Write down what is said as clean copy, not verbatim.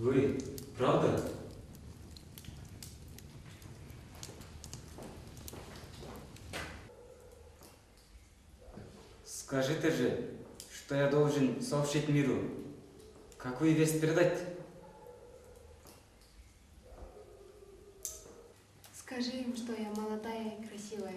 Вы, правда? Скажите же, что я должен сообщить миру. Какую весть передать? Скажи им, что я молодая и красивая.